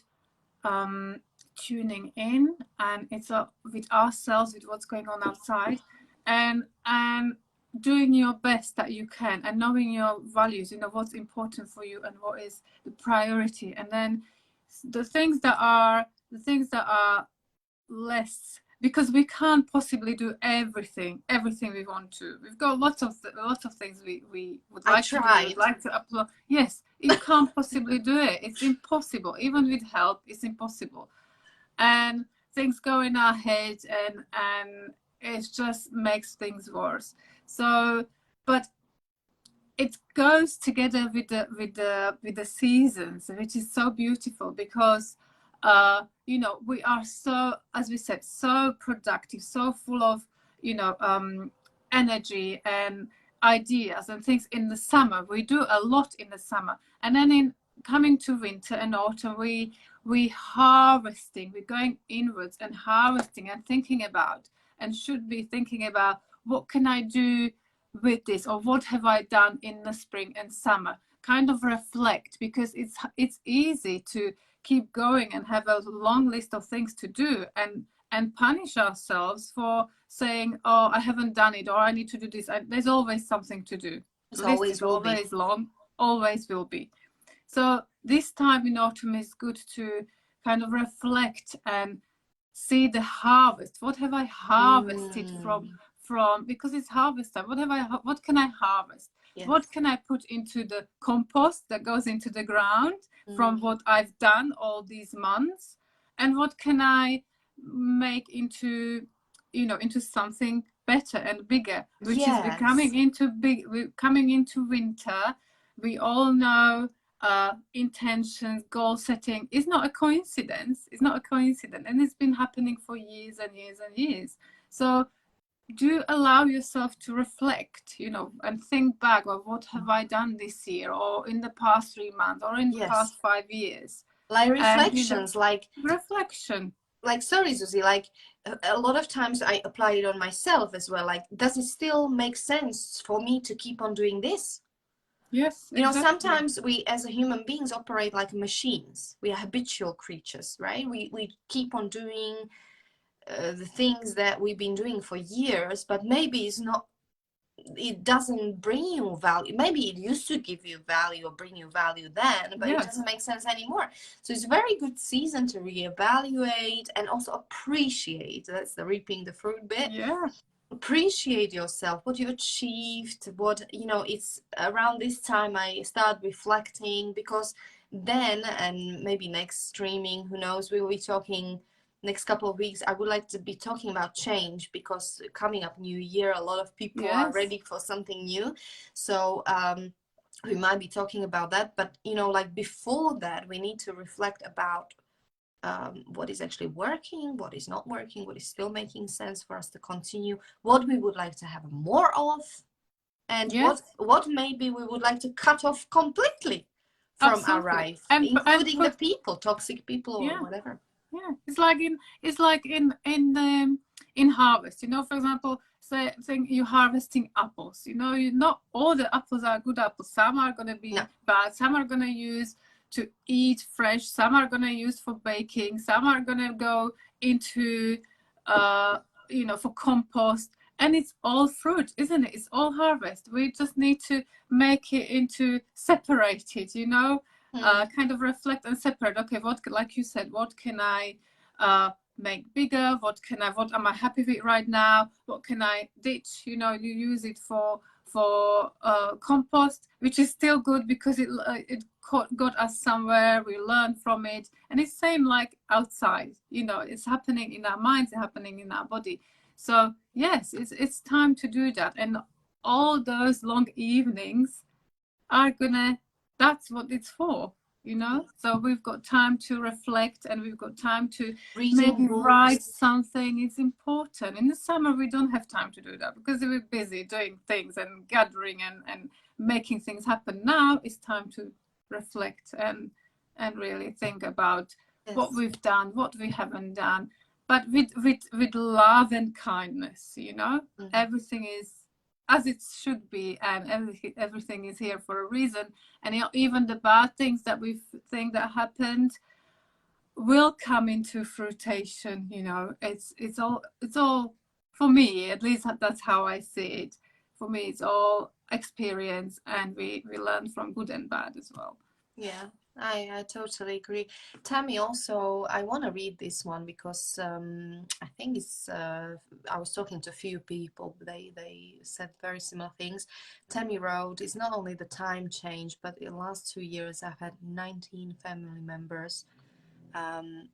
tuning in, and it's with ourselves, with what's going on outside, and doing your best that you can, and knowing your values, what's important for you and what is the priority, and then the things that are less, because we can't possibly do everything we want to. We've got lots of things we would like to do, would like to upload. Yes, you can't possibly do it. It's impossible. Even with help, it's impossible. And things go in our head, and it just makes things worse. So, but it goes together with the seasons, which is so beautiful, because we are so, as we said, so productive, so full of energy and ideas and things in the summer. We do a lot in the summer, and then in coming to winter and autumn, we harvesting, we're going inwards and harvesting and thinking about, and should be thinking about, what can I do with this, or what have I done in the spring and summer? Kind of reflect, because it's easy to keep going and have a long list of things to do, and punish ourselves for saying, oh, I haven't done it, or I need to do this. There's always something to do. The list is always long, always will be. So this time in autumn is good to kind of reflect and see the harvest. What have I harvested from, because it's harvest time. What can I harvest? Yes. What can I put into the compost that goes into the ground from what I've done all these months? And what can I make into something better and bigger, which is we're coming into winter. We all know intentions, goal setting is not a coincidence. It's not a coincidence, and it's been happening for years and years and years. So do allow yourself to reflect, and think back of what have I done this year, or in the past 3 months, or in the past 5 years. Like reflections, reflection. Like, sorry, Susie, like a lot of times I apply it on myself as well. Like, does it still make sense for me to keep on doing this? Yes, exactly. Sometimes we as human beings operate like machines. We are habitual creatures, right? We keep on doing the things that we've been doing for years, but maybe it doesn't bring you value. Maybe it used to give you value or bring you value then, but it doesn't make sense anymore. So it's a very good season to reevaluate and also appreciate. That's the reaping the fruit bit. Yeah. Appreciate yourself, what you achieved, what it's around this time I start reflecting, because then, and maybe next streaming, who knows, we will be talking next couple of weeks. I would like to be talking about change, because coming up new year, a lot of people are ready for something new. So we might be talking about that, but like before that, we need to reflect about what is actually working, what is not working, what is still making sense for us to continue, what we would like to have more of, and what maybe we would like to cut off completely from our life, including the people, toxic people or whatever. Yeah, it's like in harvest. For example, say you're harvesting apples. Not all the apples are good apples. Some are gonna be bad. Some are gonna use to eat fresh. Some are gonna use for baking. Some are gonna go into for compost. And it's all fruit, isn't it? It's all harvest. We just need to make it into separated, kind of reflect and separate. Okay, like you said, what can I make bigger? What am I happy with right now? What can I ditch? You use it for compost, which is still good because it got us somewhere. We learn from it, and it's same like outside. It's happening in our minds, it's happening in our body. So yes, it's time to do that, and all those long evenings are that's what it's for, So we've got time to reflect, and we've got time to maybe write something. It's important. In the summer, we don't have time to do that because we're busy doing things and gathering and making things happen. Now it's time to reflect and really think about what we've done, what we haven't done, but with love and kindness. Everything is as it should be, and everything is here for a reason. And even the bad things that we think that happened will come into fruition. It's all for me, at least that's how I see it. For me, it's all experience, and we learn from good and bad as well. Yeah, I totally agree. Tammy, also, I want to read this one because I think I was talking to a few people, they said very similar things. Tammy wrote, it's not only the time change, but in the last 2 years, I've had 19 um,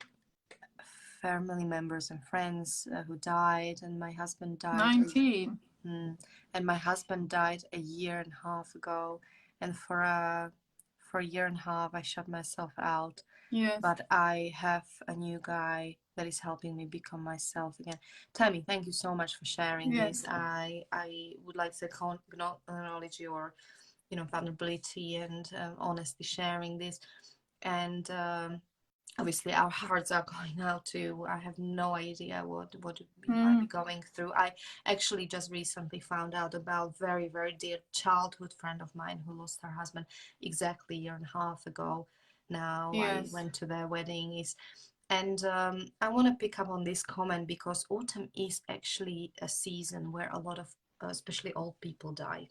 family members and friends who died, and my husband died. 19. And my husband died a year and a half ago, and for a year and a half I shut myself out. Yes. But I have a new guy that is helping me become myself again. Tammy, thank you so much for sharing this. I would like to acknowledge your vulnerability and honestly sharing this. And obviously our hearts are going out to, I have no idea what you might be going through. I actually just recently found out about very, very dear childhood friend of mine who lost her husband exactly a year and a half ago now. I went to their wedding. And I want to pick up on this comment because autumn is actually a season where a lot of especially old people die.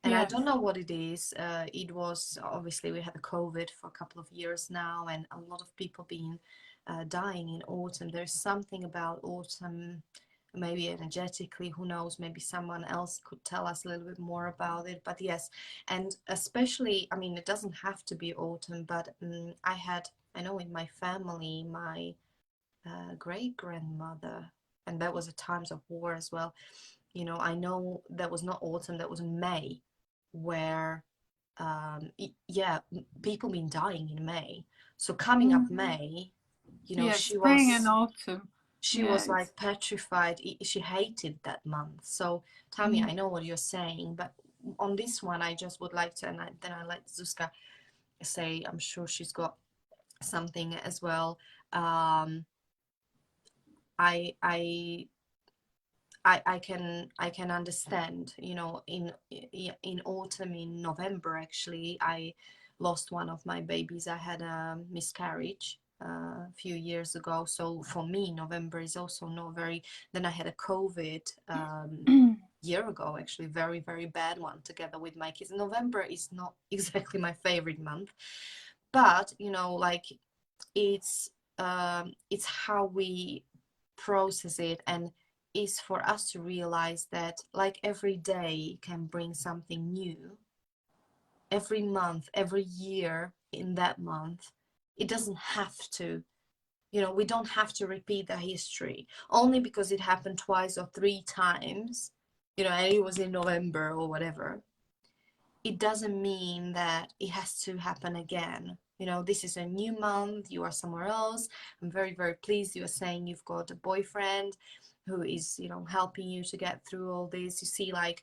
And I don't know what it is. It was obviously we had the COVID for a couple of years now, and a lot of people being dying in autumn. There's something about autumn, maybe energetically, who knows, maybe someone else could tell us a little bit more about it. But yes, and especially, I mean, it doesn't have to be autumn, but I know in my family, my great grandmother, and that was at times of war as well. I know that was not autumn, that was May, where people been dying in May. So coming up May, she spring was and autumn. She was like petrified. She hated that month. So Tammy, I know what you're saying, but on this one, I just would like to, and then I let Zuzka say, I'm sure she's got something as well. I can understand, in autumn, in November, actually, I lost one of my babies. I had a miscarriage a few years ago. So for me, November is also not very, then I had a COVID year ago, actually, very, very bad one together with my kids. November is not exactly my favorite month, but, like it's how we process it, and is for us to realize that like every day can bring something new. Every month, every year in that month, it doesn't have to, we don't have to repeat the history only because it happened twice or three times, and it was in November or whatever. It doesn't mean that it has to happen again. This is a new month, you are somewhere else. I'm very, very pleased you are saying you've got a boyfriend who is, helping you to get through all this. You see, like,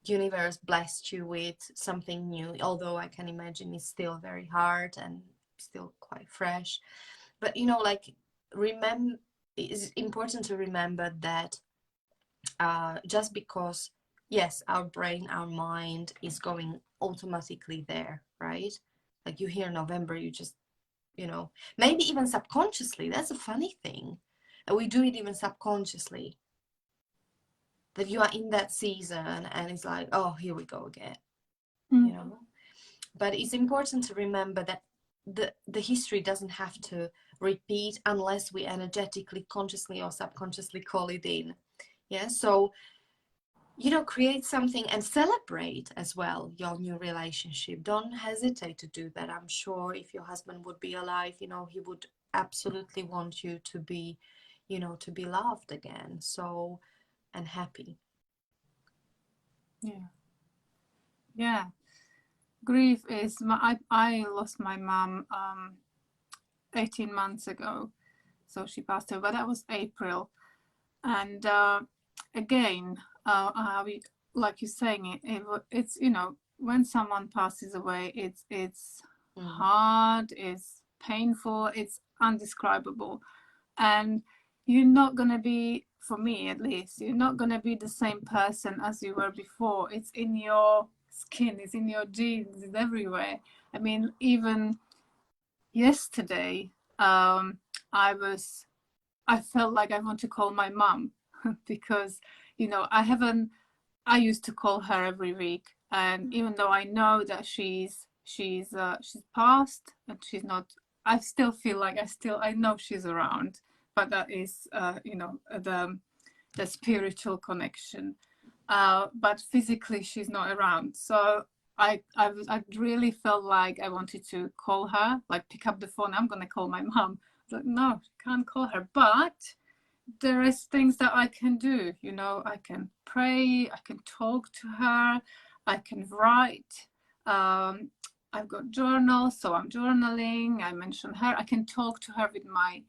universe blessed you with something new, although I can imagine it's still very hard and still quite fresh. But, it's important to remember that just because, yes, our brain, our mind is going automatically there, right? Like you hear November, you just, maybe even subconsciously. That's a funny thing. And we do it even subconsciously. That you are in that season and it's like, oh, here we go again. But it's important to remember that the history doesn't have to repeat unless we energetically, consciously or subconsciously call it in. Yeah, so create something and celebrate as well your new relationship. Don't hesitate to do that. I'm sure if your husband would be alive, he would absolutely want you to be, to be loved again. So, and happy. Yeah. Grief is, I lost my mom 18 months ago. So she passed away, but that was April. And again, like you're saying, it's, when someone passes away, it's hard, it's painful, it's undescribable. And you're not going to be for me at least, you're not going to be the same person as you were before. It's in your skin, it's in your genes, it's everywhere. I mean, even yesterday, I felt like I want to call my mum because, you know, I used to call her every week, and even though I know that she's passed and she's not, I still feel like I know she's around, but that is, you know, the spiritual connection. But physically she's not around. So I really felt like I wanted to call her, like pick up the phone. I'm gonna call my mom. Like, no, can't call her. But there is things that I can do. You know, I can pray. I can talk to her. I can write. I've got journals, so I'm journaling. I mentioned her. I can talk to her with my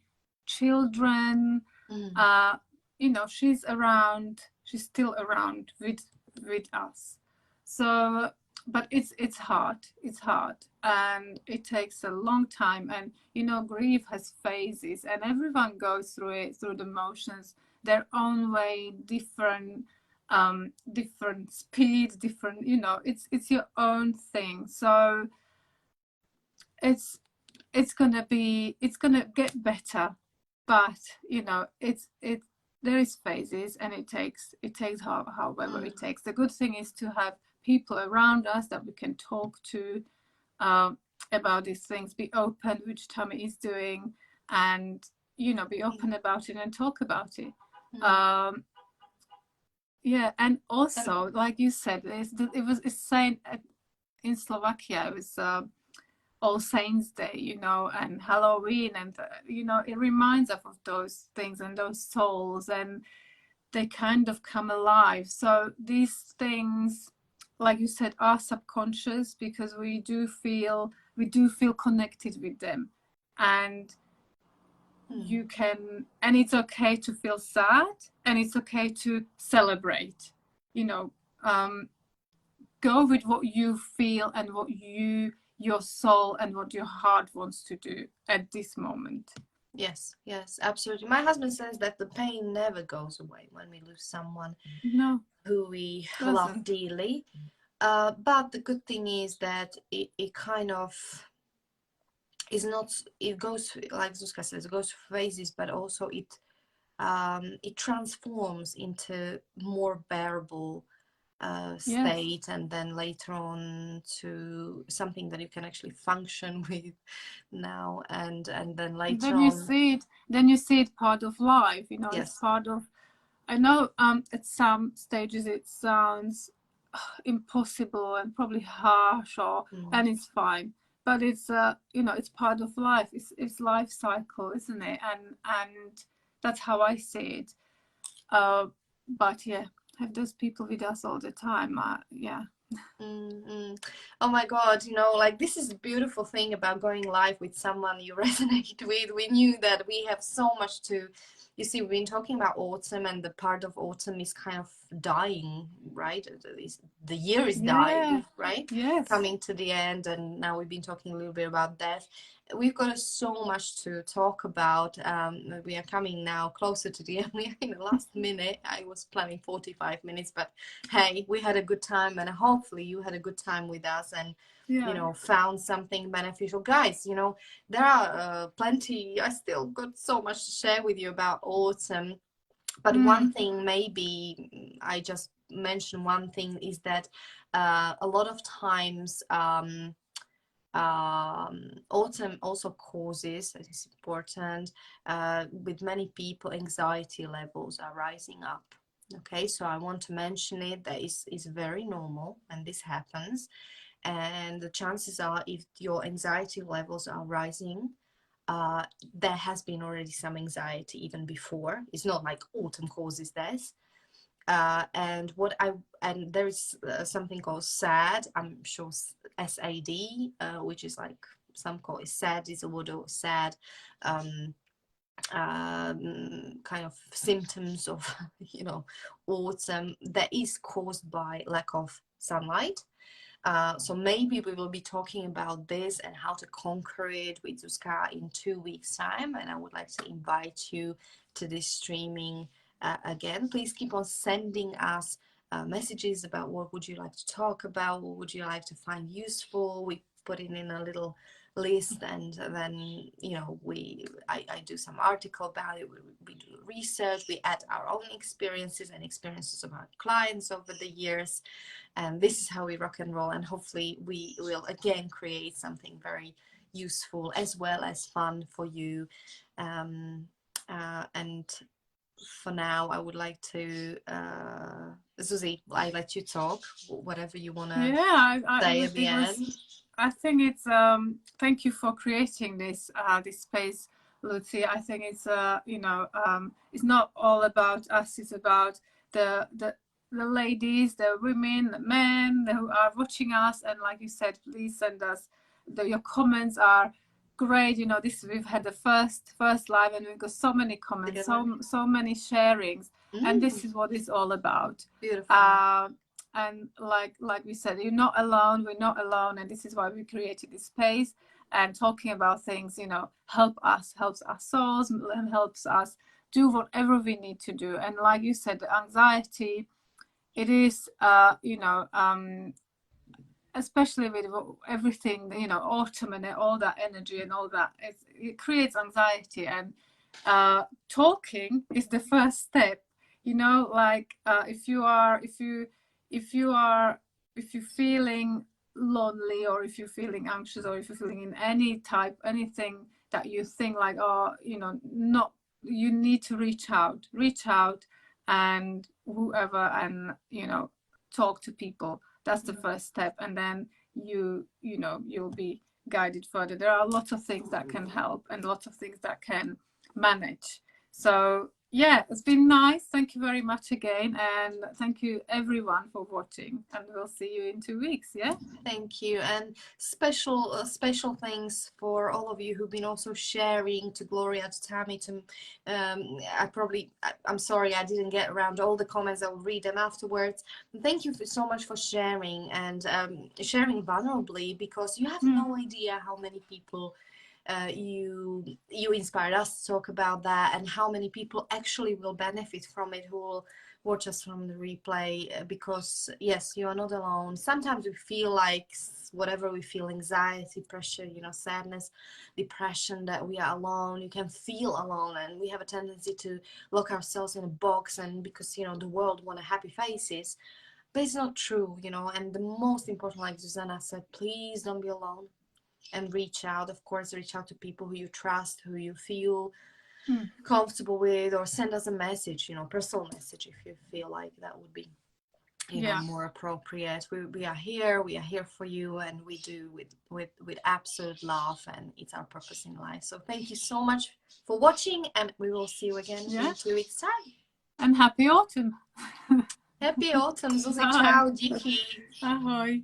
children. You know, she's around. She's still around with us. So, but it's hard. It's hard, and it takes a long time. And you know, grief has phases, and everyone goes through it, through the motions, their own way, different, different speed, different. You know, it's your own thing. So it's gonna get better, but you know, there is phases, and it takes however it takes. The good thing is to have people around us that we can talk to about these things, be open, which Tommy is doing, and you know, be open about it and talk about it. Yeah, and also, like you said, it's saying in Slovakia, it was All Saints Day, you know, and Halloween, and you know, it reminds us of those things and those souls, and they kind of come alive. So these things, like you said, are subconscious, because we do feel connected with them, and you can, and it's okay to feel sad, and it's okay to celebrate. You know, go with what you feel and what your soul and what your heart wants to do at this moment. Yes, absolutely. My husband says that the pain never goes away when we lose someone who we love dearly. But the good thing is that it kind of is not, it goes, like Zuzka says, it goes through phases, but also it transforms into more bearable state, and then later on to something that you can actually function with now, and then later then you see it part of life, you know. Yes. It's part of, I know at some stages it sounds impossible and probably harsh, and it's fine, but it's you know, it's part of life. It's life cycle, isn't it? And that's how I see it. But yeah, have those people with us all the time. Yeah. Oh my God, you know, like, this is the beautiful thing about going live with someone you resonate with. We knew that we have so much to, you see, we've been talking about autumn, and the part of autumn is kind of dying, right? The year is dying, right? Yes. Coming to the end, and now we've been talking a little bit about death. We've got so much to talk about. We are coming now closer to the end. We're in the last minute. I was planning 45 minutes, but hey, we had a good time, and hopefully you had a good time with us, and you know, found something beneficial. Guys, you know, there are plenty. I still got so much to share with you about autumn, but one thing, maybe I just mentioned one thing, is that a lot of times autumn also causes, it is important, with many people, anxiety levels are rising up. Okay, so I want to mention it, that is very normal, and this happens. And the chances are, if your anxiety levels are rising, there has been already some anxiety even before. It's not like autumn causes this. And there is something called SAD. I'm sure SAD, which is like, some call it SAD, is a word of SAD. Kind of symptoms of, you know, autumn that is caused by lack of sunlight. So maybe we will be talking about this and how to conquer it with Zuzka in 2 weeks time, and I would like to invite you to this streaming again. Please keep on sending us messages about what would you like to talk about, what would you like to find useful. We put it in a little list, and then, you know, I do some article about it. We do research, we add our own experiences and experiences of our clients over the years, and this is how we rock and roll. And hopefully we will again create something very useful as well as fun for you. And for now, I would like to, Zuzi, I let you talk, whatever you want to say at the end. I think it's thank you for creating this this space, Lucy. I think it's you know, it's not all about us, it's about the ladies, the women, the men who are watching us. And like you said, please send us your comments are great. You know, this, we've had the first live and we've got so many comments, so many sharings, and this is what it's all about. Beautiful. And like we said, you're not alone, we're not alone, and this is why we created this space. And talking about things, you know, helps our souls, and helps us do whatever we need to do. And like you said, the anxiety, it is you know, especially with everything, you know, autumn and all that energy and all that, it creates anxiety. And talking is the first step, you know. Like if you're feeling lonely, or if you're feeling anxious, or if you're feeling in anything that you think like, oh, you know, not, you need to reach out and whoever, and, you know, talk to people. That's the first step, and then you know, you'll be guided further. There are lots of things that can help and lots of things that can manage. So yeah, it's been nice. Thank you very much again, and thank you everyone for watching, and we'll see you in 2 weeks. Yeah, thank you. And special thanks for all of you who've been also sharing, to Gloria, to Tammy, to I'm sorry I didn't get around all the comments. I'll read them afterwards. Thank you so much for sharing, and sharing vulnerably, because you have no idea how many people you inspired us to talk about that, and how many people actually will benefit from it, who will watch us from the replay. Because yes, you are not alone. Sometimes we feel like, whatever we feel, anxiety, pressure, you know, sadness, depression, that we are alone. You can feel alone, and we have a tendency to lock ourselves in a box, and because, you know, the world want happy faces, but it's not true, you know. And the most important, like Zuzana said, please don't be alone. And reach out, of course, reach out to people who you trust, who you feel comfortable with, or send us a message, you know, personal message, if you feel like that would be, you know, more appropriate. We are here for you, and we do with absolute love, and it's our purpose in life. So thank you so much for watching, and we will see you again in 2 weeks time. And happy autumn. Happy autumn, Zuzi. Ciao, Diki. Ahoj.